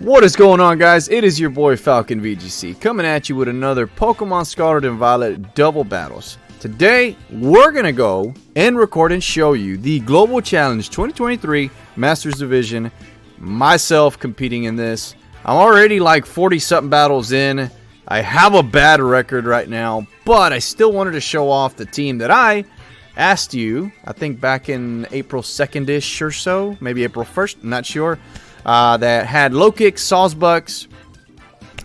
What is going on, guys? It is your boy Falcon VGC coming at you with another Pokemon Scarlet and Violet double battles. Today we're gonna go and record and show you the Global Challenge 2023 Masters Division. Myself competing in this. I'm already like 40 something battles in. I have a bad record right now, but I still wanted to show off the team that I asked you, I think back in April 2nd-ish or so, maybe April 1st, I'm not sure, that had low kicks, SAWSBUCKs,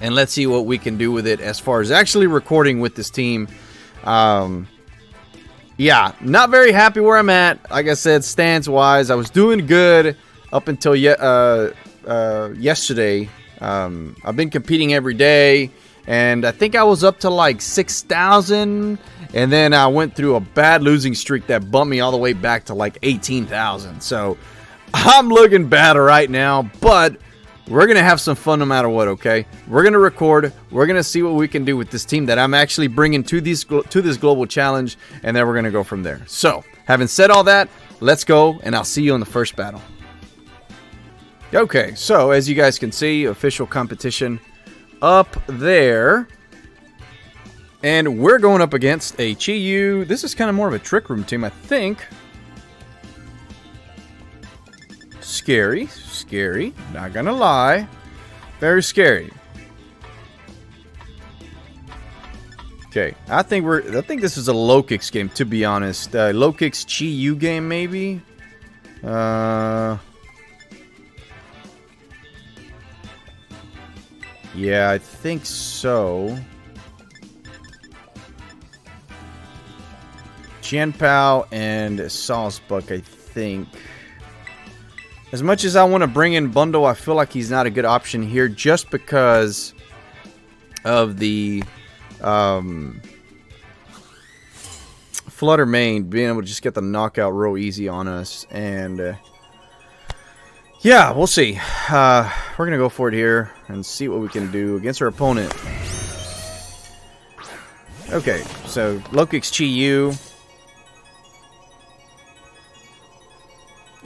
and let's see what we can do with it as far as actually recording with this team. Yeah, not very happy where I'm at. Like I said, stance-wise, I was doing good up until yesterday. I've been competing every day, and I think I was up to like 6,000, and then I went through a bad losing streak that bumped me all the way back to like 18,000. So I'm looking bad right now, but we're going to have some fun no matter what, okay? We're going to record. We're going to see what we can do with this team that I'm actually bringing to this global challenge, and then we're going to go from there. So, having said all that, let's go, and I'll see you in the first battle. Okay, so as you guys can see, official competition up there. And we're going up against a Chi-Yu. This is kind of more of a Trick Room team, I think. Scary, not gonna lie. Very scary. Okay, I think this is a low kicks game, to be honest. Low kicks Chi-Yu game, maybe. Yeah, I think so. Jianpao and SAWSBUCK, I think. As much as I want to bring in Bundle, I feel like he's not a good option here just because of the Flutter Mane being able to just get the knockout real easy on us. And yeah, we'll see. We're going to go for it here and see what we can do against our opponent. Okay, so low kicks Chi-Yu.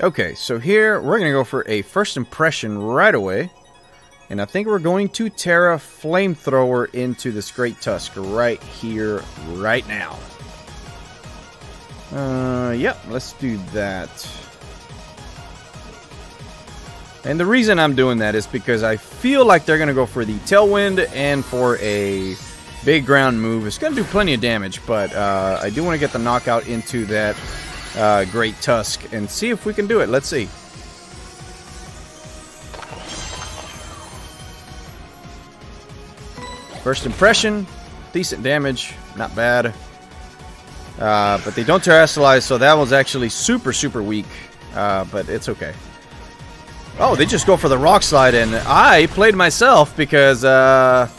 Okay, so here we're going to go for a first impression right away. And I think we're going to Terra Flamethrower into this Great Tusk right here, right now. Yep, let's do that. And the reason I'm doing that is because I feel like they're going to go for the Tailwind and for a big ground move. It's going to do plenty of damage, but I do want to get the knockout into that Great Tusk and see if we can do it. Let's see. First impression, decent damage, not bad. But they don't terrestrialize, so that was actually super weak. But it's okay. Oh, they just go for the Rock Slide, and I played myself because yeah,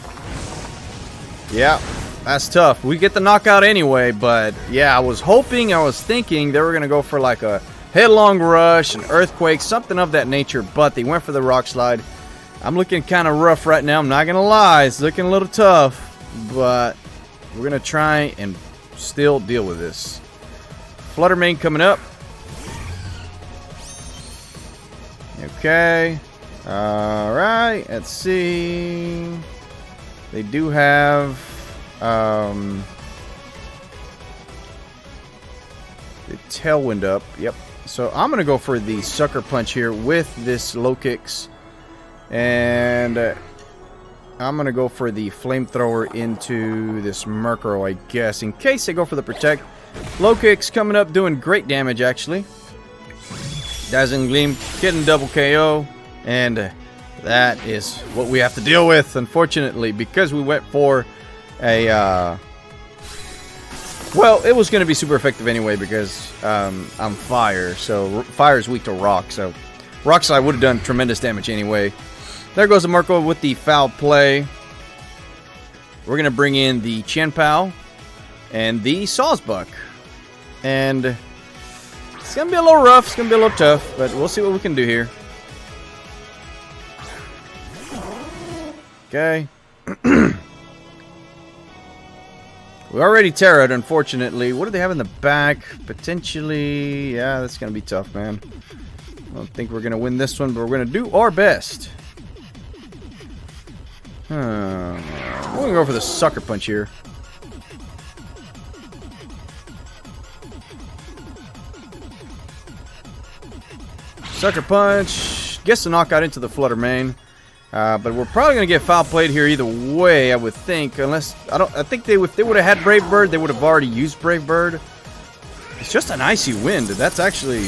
that's tough. We get the knockout anyway, but yeah, I was thinking they were going to go for like a Headlong Rush, an Earthquake, something of that nature, but they went for the Rock Slide. I'm looking kind of rough right now, I'm not going to lie. It's looking a little tough, but we're going to try and still deal with this. Flutter Mane coming up. Okay. Alright, let's see. They do have the Tailwind up. Yep. So I'm going to go for the Sucker Punch here with this low kicks. And I'm going to go for the Flamethrower into this Murkrow, I guess, in case they go for the Protect. Low kicks coming up, doing great damage, actually. Dazzling Gleam, getting double KO. And that is what we have to deal with, unfortunately, because we went for a well, it was going to be super effective anyway because I'm fire, so fire is weak to rock, so Rock Slide would have done tremendous damage anyway. There goes the Murkrow with the foul play. We're going to bring in the Jianpao and the SAWSBUCK, and it's going to be a little rough, it's going to be a little tough, but we'll see what we can do here. Okay. We already Terra'd, unfortunately. What do they have in the back? Potentially, yeah, that's going to be tough, man. I don't think we're going to win this one, but we're going to do our best. We're gonna go for the sucker punch here. Sucker punch. Gets the knockout into the Flutter Mane. But we're probably gonna get foul played here either way, I would think. Unless I think if they would have had Brave Bird, they would have already used Brave Bird. It's just an icy wind. That's actually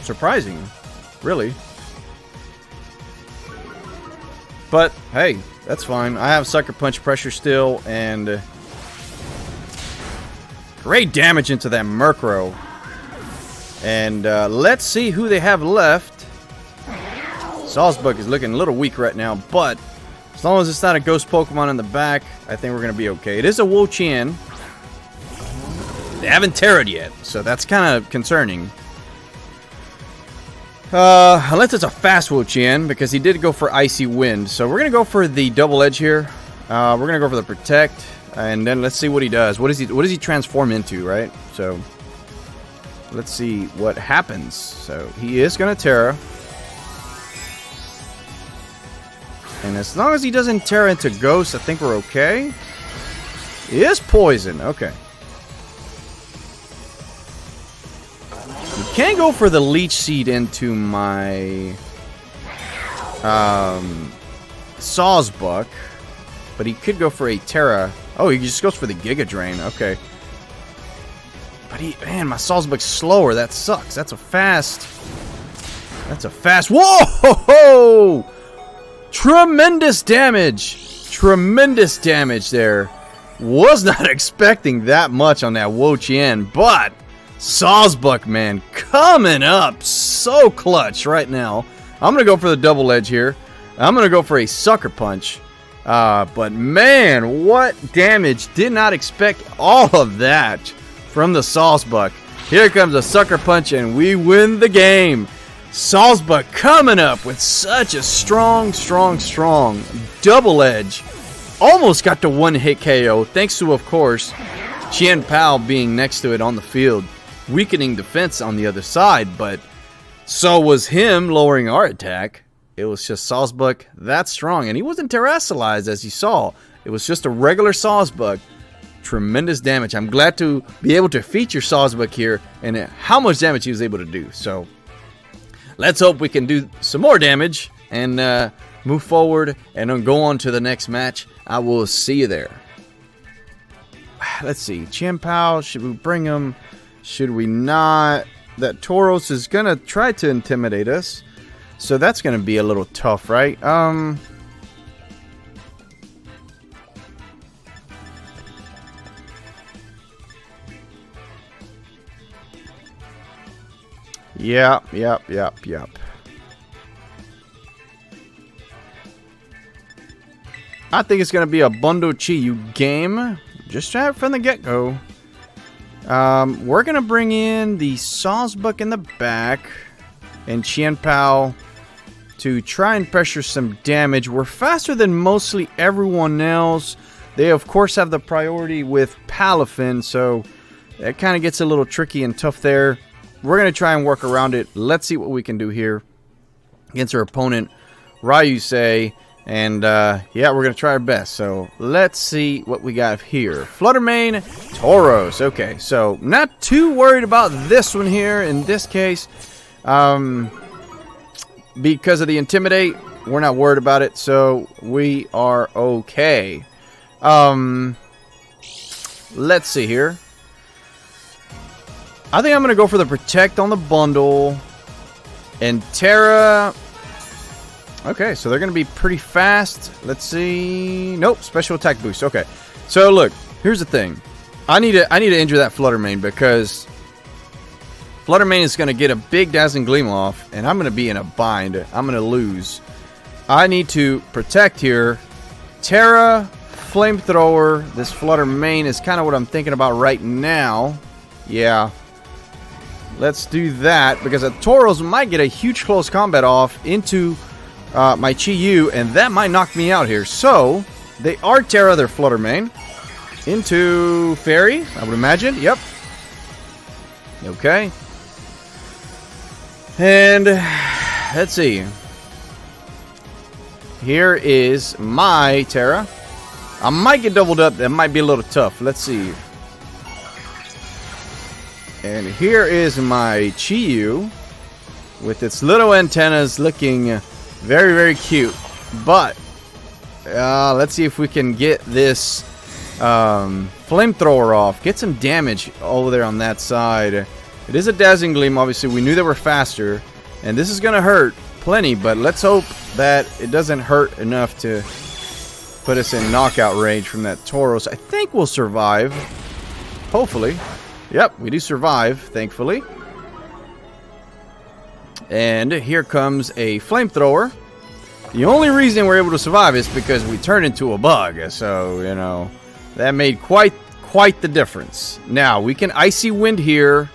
surprising, really. But hey, that's fine. I have Sucker Punch pressure still, and great damage into that Murkrow. And let's see who they have left. SAWSBUCK is looking a little weak right now, but as long as it's not a ghost Pokemon in the back, I think we're going to be okay. It is a Wo-Chien. They haven't Terra'd yet, so that's kind of concerning. Unless it's a fast Wo-Chien, because he did go for Icy Wind. So we're going to go for the double edge here. We're going to go for the Protect, and then let's see what he does. What does he transform into, right? So let's see what happens. So he is going to Terra. And as long as he doesn't Terra into Ghost, I think we're okay. He is Poison. Okay. You can go for the Leech Seed into my SAWSBUCK, but he could go for a Terra. Oh, he just goes for the Giga Drain. Okay. But man, my SAWSBUCK's slower. That sucks. That's a fast. Whoa! Tremendous damage! Tremendous damage there. Was not expecting that much on that Wo-Chien, but SAWSBUCK, man, coming up so clutch right now. I'm going to go for the double edge here. I'm going to go for a Sucker Punch. But man, what damage. Did not expect all of that from the SAWSBUCK. Here comes a Sucker Punch, and we win the game. SAWSBUCK coming up with such a strong double edge. Almost got the one-hit KO, thanks to, of course, Chien Pao being next to it on the field, weakening defense on the other side, but so was him lowering our attack. It was just SAWSBUCK that strong, and he wasn't terrestrialized, as you saw. It was just a regular SAWSBUCK. Tremendous damage. I'm glad to be able to feature SAWSBUCK here and how much damage he was able to do. So let's hope we can do some more damage and move forward and then go on to the next match. I will see you there. Let's see. Chien Pao, should we bring him? Should we not? That Tauros is going to try to intimidate us. So that's going to be a little tough, right? Yep. I think it's going to be a Bundle Chi-Yu game. Just try it from the get-go. We're going to bring in the SAWSBUCK in the back and Chien Pao to try and pressure some damage. We're faster than mostly everyone else. They, of course, have the priority with Palafin, so it kind of gets a little tricky and tough there. We're going to try and work around it. Let's see what we can do here against our opponent, Ryusei. And, yeah, we're going to try our best. So, let's see what we got here. Flutter Mane, Tauros. Okay, so not too worried about this one here in this case. Because of the Intimidate, we're not worried about it. So, we are okay. Let's see here. I think I'm going to go for the Protect on the bundle. And Terra. Okay, so they're going to be pretty fast. Let's see. Nope, special attack boost. Okay. So look, here's the thing. I need to injure that Flutter Mane because Flutter Mane is going to get a big Dazzling Gleam off, and I'm going to be in a bind. I'm going to lose. I need to protect here. Terra, Flamethrower. This Flutter Mane is kind of what I'm thinking about right now. Yeah. Let's do that because a Tauros might get a huge close combat off into my Chi-Yu, and that might knock me out here. So, they are Terra their Flutter Mane into Fairy, I would imagine. Yep. Okay. And let's see. here is my Terra. I might get doubled up. That might be a little tough. Let's see. And here is my Chi-Yu with its little antennas looking very, very cute. But let's see if we can get this flamethrower off. Get some damage over there on that side. It is a Dazzling Gleam. Obviously, we knew they were faster. And this is going to hurt plenty. But let's hope that it doesn't hurt enough to put us in knockout range from that Tauros. I think we'll survive. Hopefully. Yep, we do survive, thankfully. And here comes a flamethrower. The only reason we're able to survive is because we turned into a bug. So, you know, that made quite the difference. Now, we can Icy Wind here.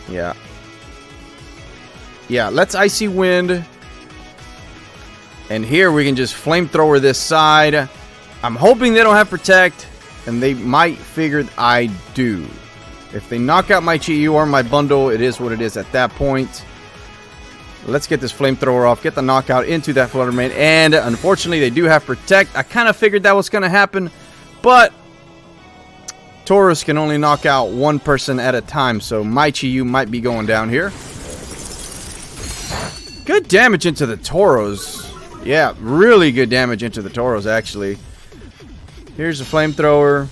Yeah. Yeah, let's Icy Wind. And here we can just flamethrower this side. I'm hoping they don't have Protect. And they might figure I do. If they knock out my Chi-Yu or my bundle, it is what it is at that point. Let's get this flamethrower off. Get the knockout into that Flutter Mane. And unfortunately, they do have Protect. I kind of figured that was going to happen. But Tauros can only knock out one person at a time. So my Chi-Yu might be going down here. Good damage into the Tauros. Yeah, really good damage into the Tauros, actually. Here's a flamethrower.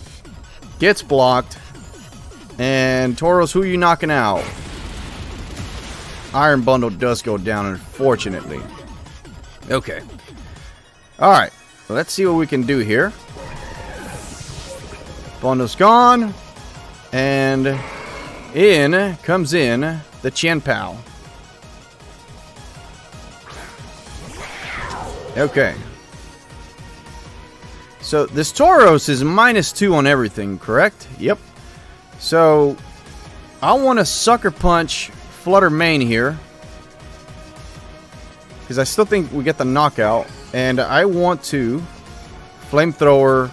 Gets blocked. And Tauros, who are you knocking out? Iron Bundle does go down, unfortunately. Okay. Alright. Let's see what we can do here. Bundle's gone. And in comes in the Qianpao. Okay. So, this Tauros is -2 on everything, correct? Yep. So, I want to Sucker Punch Flutter Mane here. Because I still think we get the knockout. And I want to Flamethrower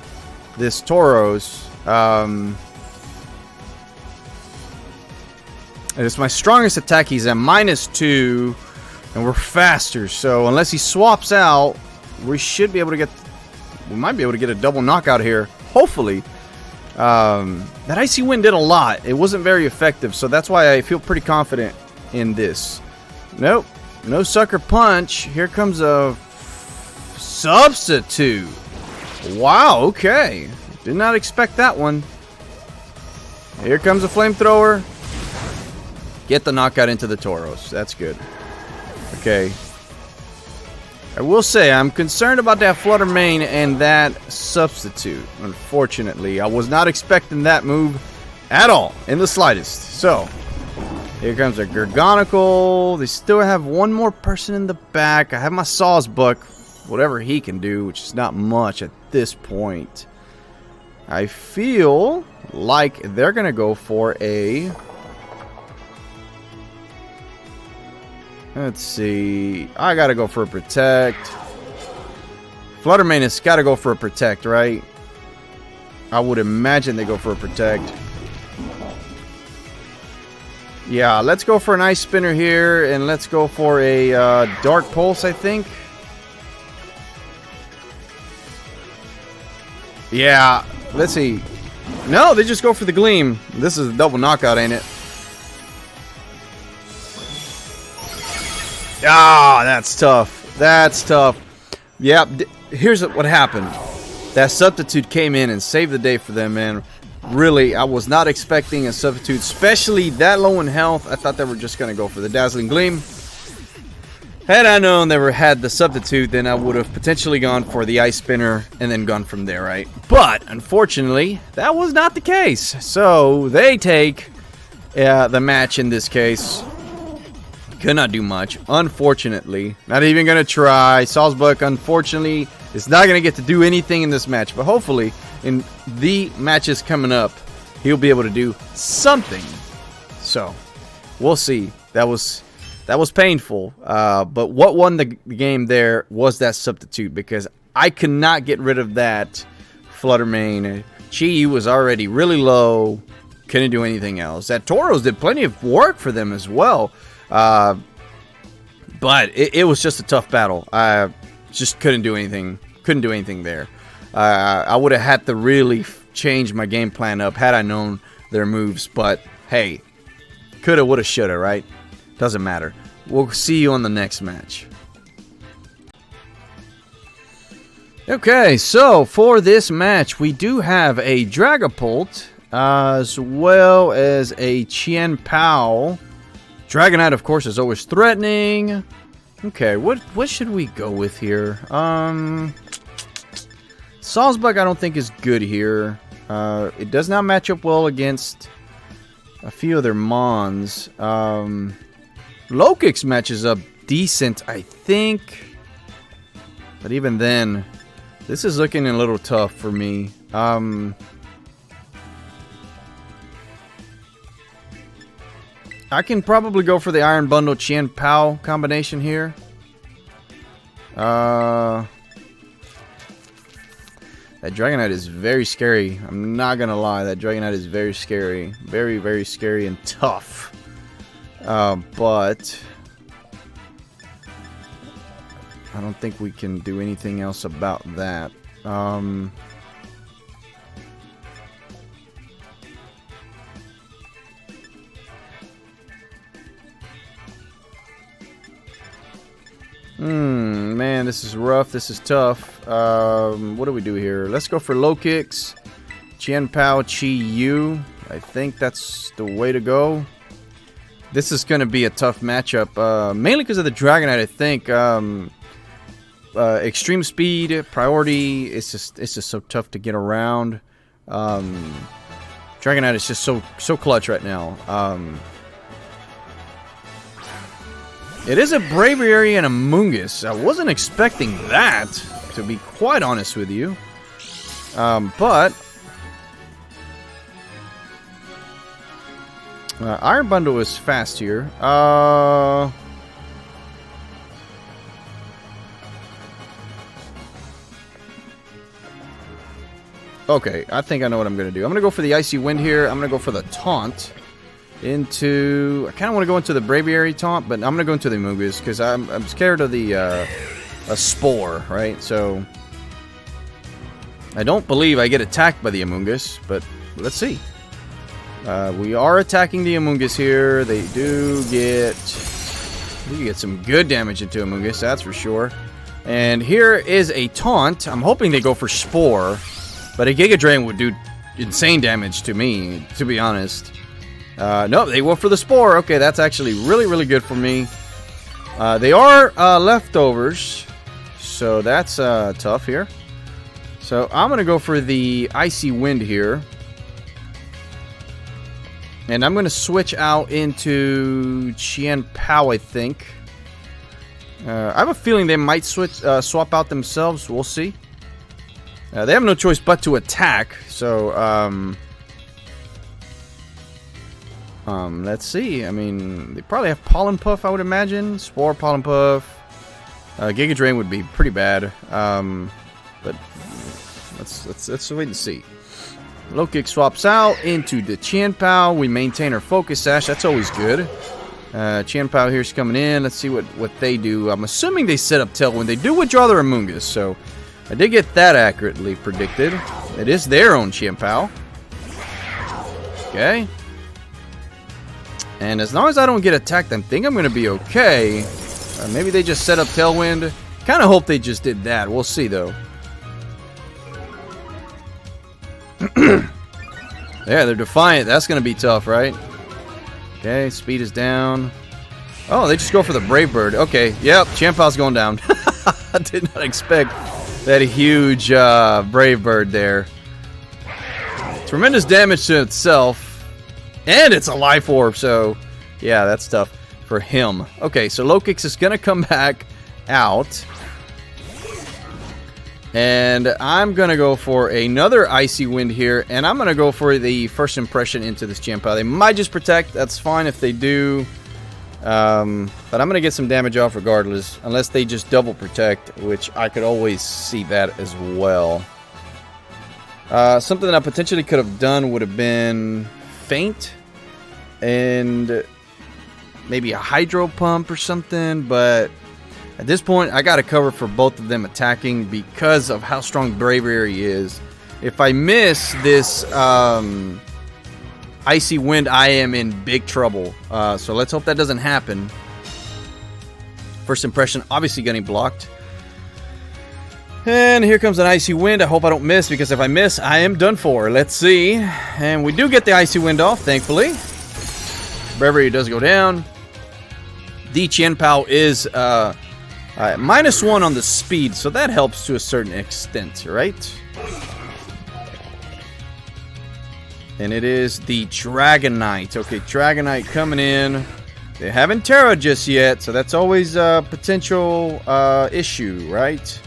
this Tauros. It's my strongest attack. He's at -2. And we're faster. So, unless he swaps out, we should be able to get... We might be able to get a double knockout here. Hopefully. That Icy Wind did a lot. It wasn't very effective. So that's why I feel pretty confident in this. Nope. No Sucker Punch. Here comes a Substitute. Wow. Okay. Did not expect that one. Here comes a Flamethrower. Get the knockout into the Tauros. That's good. Okay. I will say, I'm concerned about that Flutter Mane and that Substitute. Unfortunately, I was not expecting that move at all, in the slightest. So, here comes a Gargonicle. They still have one more person in the back. I have my SAWSBUCK, whatever he can do, which is not much at this point. I feel like they're going to go for a... Let's see. I gotta go for a Protect. Flutter Mane has gotta go for a Protect, right? I would imagine they go for a Protect. Yeah, let's go for an Ice Spinner here, and let's go for a Dark Pulse, I think. Yeah, let's see. No, they just go for the Gleam. This is a double knockout, ain't it? Ah, that's tough. That's tough. Yep. Here's what happened. That Substitute came in and saved the day for them, man. Really, I was not expecting a Substitute, especially that low in health. I thought they were just going to go for the Dazzling Gleam. Had I known they had the Substitute, then I would have potentially gone for the Ice Spinner and then gone from there, right? But, unfortunately, that was not the case. So, they take the match in this case. Could not do much, unfortunately. Not even going to try. SAWSBUCK, unfortunately, is not going to get to do anything in this match. But hopefully, in the matches coming up, he'll be able to do something. So, we'll see. That was painful. But what won the game there was that Substitute. Because I could not get rid of that Flutter Mane. Chi-Yu was already really low. Couldn't do anything else. That Tauros did plenty of work for them as well. But it was just a tough battle. I just couldn't do anything. Couldn't do anything there. I would have had to really change my game plan up had I known their moves. But hey, coulda, woulda, shoulda, right? Doesn't matter. We'll see you on the next match. Okay, so for this match, we do have a Dragapult as well as a Chien Pao. Dragonite, of course, is always threatening. Okay, what should we go with here? SAWSBUCK I don't think is good here. It does not match up well against a few other Mons. Lokix matches up decent, I think. But even then, this is looking a little tough for me. I can probably go for the Iron Bundle Chien Pao combination here. That Dragonite is very scary. I'm not gonna lie, that Dragonite is very scary. Very, very scary and tough. But I don't think we can do anything else about that. Man, this is rough. This is tough. What do we do here? Let's go for low kicks. Chien Pao Chi Yu. I think that's the way to go. This is going to be a tough matchup. Mainly because of the Dragonite, I think. Extreme speed, priority. It's just so tough to get around. Dragonite is just so clutch right now. It is a Braviary and a Mungus. I wasn't expecting that, to be quite honest with you. But Iron Bundle is fast here. Okay, I think I know what I'm going to do. I'm going to go for the Icy Wind here. I'm going to go for the Taunt. I kind of want to go into the Braviary Taunt, but I'm going to go into the Mungus because I'm scared of the a Spore, right? So I don't believe I get attacked by the Amoonguss, but let's see. We are attacking the Amoonguss here. They do get some good damage into Amoonguss, that's for sure. And here is a Taunt. I'm hoping they go for Spore, but a Giga Drain would do insane damage to me, to be honest. No, they went for the Spore. Okay, that's actually really, really good for me. They are leftovers, so that's tough here. So I'm going to go for the Icy Wind here. And I'm going to switch out into Chien Pao, I think. I have a feeling they might swap out themselves. We'll see. They have no choice but to attack, so let's see. I mean, they probably have Pollen Puff, I would imagine. Spore, Pollen Puff. Giga Drain would be pretty bad. But let's wait and see. Low Kick swaps out into the Chien Pao. We maintain our Focus Sash. That's always good. Chien Pao here's coming in. Let's see what they do. I'm assuming they set up Tailwind. They do withdraw their Amoonguss, so I did get that accurately predicted. It is their own Chien Pao. Okay. And as long as I don't get attacked, I think I'm going to be okay. Maybe they just set up Tailwind. Kind of hope they just did that. We'll see, though. Yeah, they're Defiant. That's going to be tough, right? Okay, speed is down. Oh, they just go for the Brave Bird. Okay, yep, Chien Pao's going down. I did not expect that huge Brave Bird there. Tremendous damage to itself. And it's a Life Orb, so yeah, that's tough for him. Okay, so Low Kicks is going to come back out. And I'm going to go for another Icy Wind here. And I'm going to go for the First Impression into this Chien Pao. They might just Protect. That's fine if they do. But I'm going to get some damage off regardless. Unless they just double Protect, which I could always see that as well. Something that I potentially could have done would have been Feint. And maybe a hydro pump or something, but at this point, I got to cover for both of them attacking because of how strong Bravery is. If I miss this Icy Wind, I am in big trouble. So let's hope that doesn't happen. First impression, obviously getting blocked. And here comes an Icy Wind. I hope I don't miss, because if I miss, I am done for. Let's see. And we do get the Icy Wind off, thankfully. Bravery does go down. The Qianpao is -1 on the speed, so that helps to a certain extent, right? And it is the Dragonite. Okay, Dragonite coming in. They haven't Terra just yet, so that's always a potential issue, right?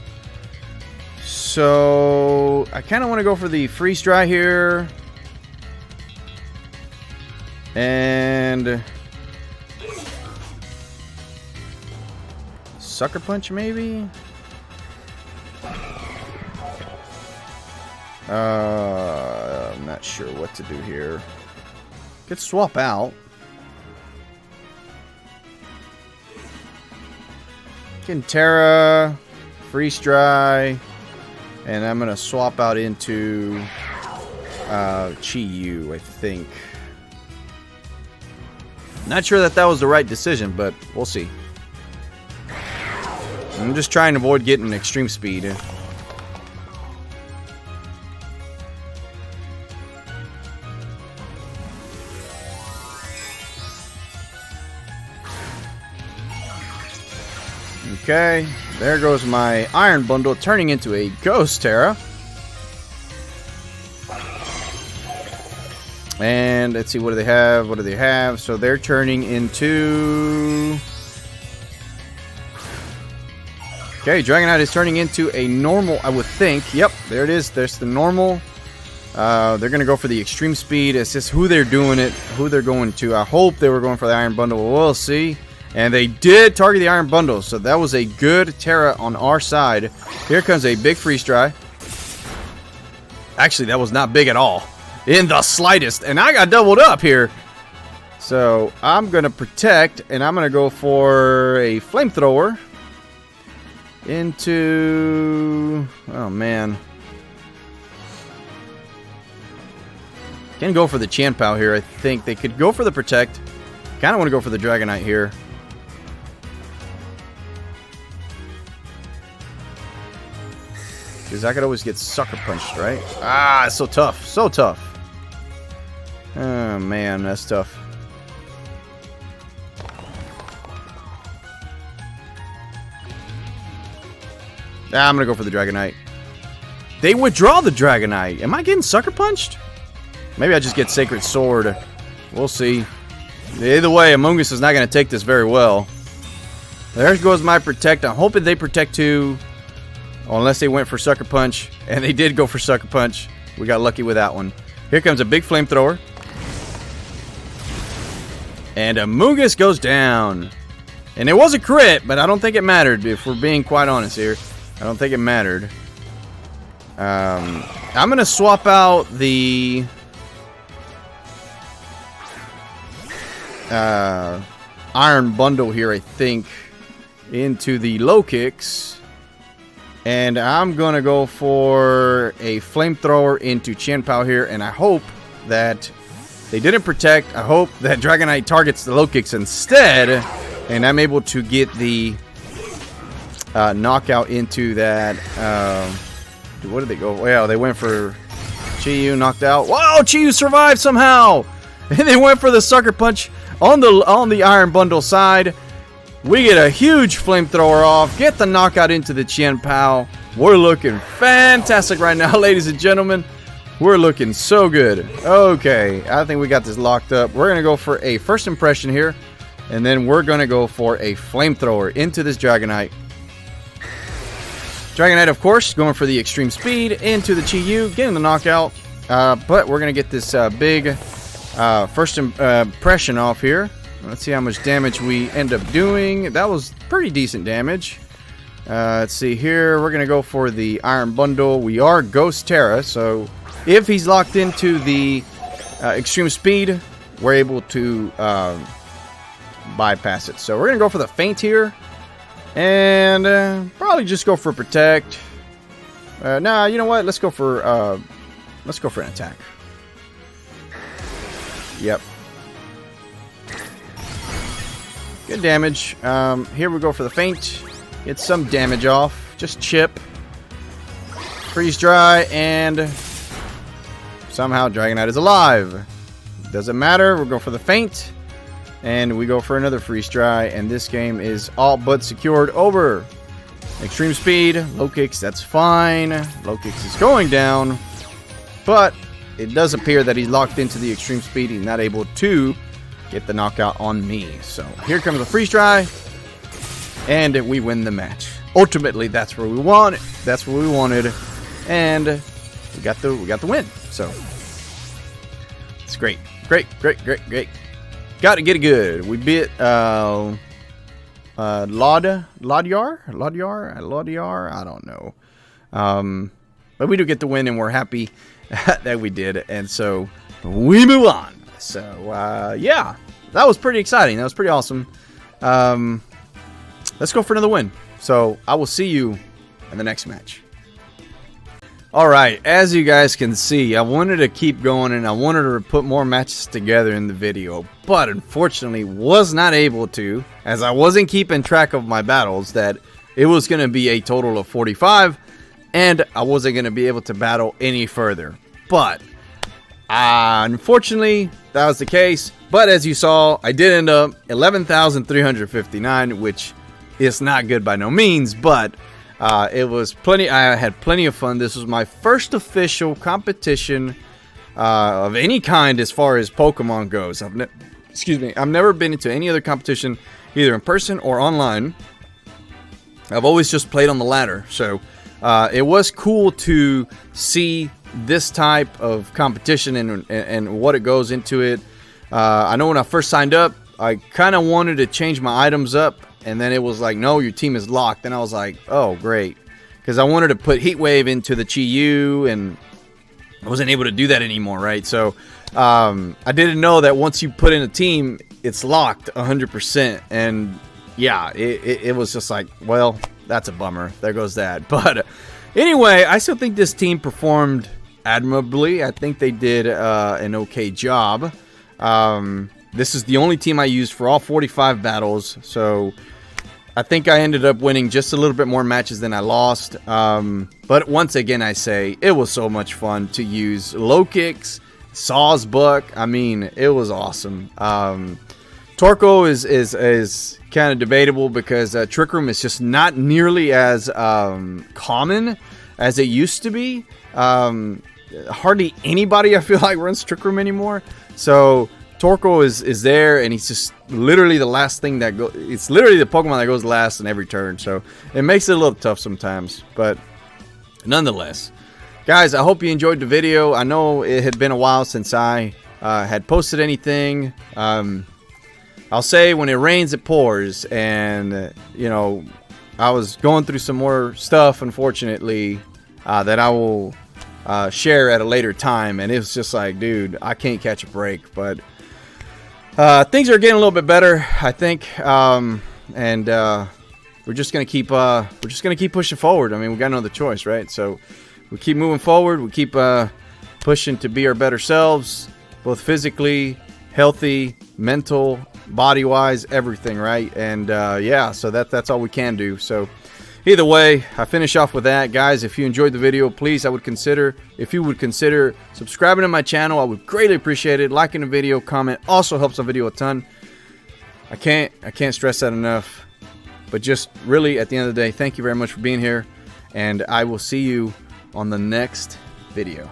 So I kind of want to go for the Freeze Dry here. And Sucker Punch, maybe? I'm not sure what to do here. Could swap out. Can Terra, Freeze Dry, and I'm gonna swap out into Chi-Yu, I think. Not sure that was the right decision, but we'll see. I'm just trying to avoid getting extreme speed. Okay, there goes my Iron Bundle, turning into a Ghost Terra. And let's see, what do they have? What do they have? So they're turning into... Okay, Dragonite is turning into a normal, I would think. Yep, there it is. There's the normal. They're going to go for the extreme speed. It's just who they're doing it, who they're going to. I hope they were going for the Iron Bundle. We'll see. And they did target the Iron Bundle, so that was a good Terra on our side. Here comes a big Freeze Dry. Actually, that was not big at all. In the slightest. And I got doubled up here. So I'm going to protect, and I'm going to go for a Flamethrower. Into... Oh, man. Can go for the Qianpao here, I think. They could go for the Protect. Kind of want to go for the Dragonite here. Because I could always get Sucker Punched, right? Ah, it's so tough. So tough. Oh, man, that's tough. Ah, I'm going to go for the Dragonite. They withdraw the Dragonite. Am I getting Sucker Punched? Maybe I just get Sacred Sword. We'll see. Either way, Amoonguss is not going to take this very well. There goes my Protect. I'm hoping they Protect too. Unless they went for Sucker Punch. And they did go for Sucker Punch. We got lucky with that one. Here comes a big Flamethrower. And Amoonguss goes down. And it was a crit, but I don't think it mattered, if we're being quite honest here. I don't think it mattered. I'm going to swap out the... Iron Bundle here, I think, into the Low Kicks. And I'm going to go for a Flamethrower into Qianpao here. And I hope that they didn't Protect. I hope that Dragonite targets the Low Kicks instead. And I'm able to get the knockout into that. What did they go? Well, they went for Chi-Yu, knocked out. Whoa, Chi-Yu survived somehow. And they went for the Sucker Punch on the Iron Bundle side. We get a huge Flamethrower off. Get the knockout into the Qianpao. We're looking fantastic right now, ladies and gentlemen. We're looking so good. Okay, I think we got this locked up. We're going to go for a first impression here. And then we're going to go for a Flamethrower into this Dragonite. Dragonite, of course, going for the extreme speed into the Chi-Yu, getting the knockout. But we're going to get this big first impression off here. Let's see how much damage we end up doing. That was pretty decent damage. Let's see here. We're going to go for the Iron Bundle. We are Ghost Terra, so if he's locked into the extreme speed, we're able to bypass it. So we're going to go for the feint here. And probably just go for protect. Nah, you know what? Let's go for an attack. Yep. Good damage. Here we go for the feint. Get some damage off. Just chip. Freeze dry, and somehow Dragonite is alive. Doesn't matter. We'll go for the feint. And we go for another freeze dry, and this game is all but secured over. Extreme speed, low kicks, that's fine. Low kicks is going down, but it does appear that he's locked into the extreme speed. He's not able to get the knockout on me. So here comes the freeze dry, and we win the match. Ultimately, that's what we want. That's what we wanted, and we got the win. So it's great. Got to get it good. We beat Laudyar. I don't know. But we do get the win, and we're happy that we did. And so we move on. So yeah, that was pretty exciting. That was pretty awesome. Let's go for another win. So I will see you in the next match. Alright, as you guys can see, I wanted to keep going and I wanted to put more matches together in the video, but unfortunately was not able to, as I wasn't keeping track of my battles, that it was going to be a total of 45, and I wasn't going to be able to battle any further. But, unfortunately, that was the case, but as you saw, I did end up 11,359, which is not good by no means, but it was plenty. I had plenty of fun. This was my first official competition of any kind as far as Pokemon goes. I've never been into any other competition, either in person or online. I've always just played on the ladder. So it was cool to see this type of competition and what it goes into it. I know when I first signed up, I kind of wanted to change my items up. And then it was like, no, your team is locked. And I was like, oh, great. Because I wanted to put Heat Wave into the Chi-Yu, and I wasn't able to do that anymore, right? So I didn't know that once you put in a team, it's locked 100%. And yeah, it was just like, well, that's a bummer. There goes that. But anyway, I still think this team performed admirably. I think they did an okay job. This is the only team I used for all 45 battles, so I think I ended up winning just a little bit more matches than I lost. But once again, I say, it was so much fun to use low kicks, SAWSBUCK. I mean, it was awesome. Torkoal is kind of debatable because Trick Room is just not nearly as common as it used to be. Hardly anybody, I feel like, runs Trick Room anymore. So Torkoal is there, and he's just literally the last thing that goes. It's literally the Pokemon that goes last in every turn, so it makes it a little tough sometimes. But nonetheless, guys, I hope you enjoyed the video. I know it had been a while since I had posted anything. I'll say, when it rains, it pours, and you know, I was going through some more stuff, unfortunately, that I will share at a later time, and it was just like, dude, I can't catch a break. But things are getting a little bit better, I think, and we're just gonna keep pushing forward. I mean, we got no other choice, right? So we keep moving forward. We keep pushing to be our better selves, both physically, healthy, mental, body-wise, everything, right? And yeah, so that's all we can do. So either way, I finish off with that. Guys, if you enjoyed the video, please, if you would consider subscribing to my channel, I would greatly appreciate it. Liking the video, comment also helps the video a ton. I can't stress that enough. But just really, at the end of the day, thank you very much for being here, and I will see you on the next video.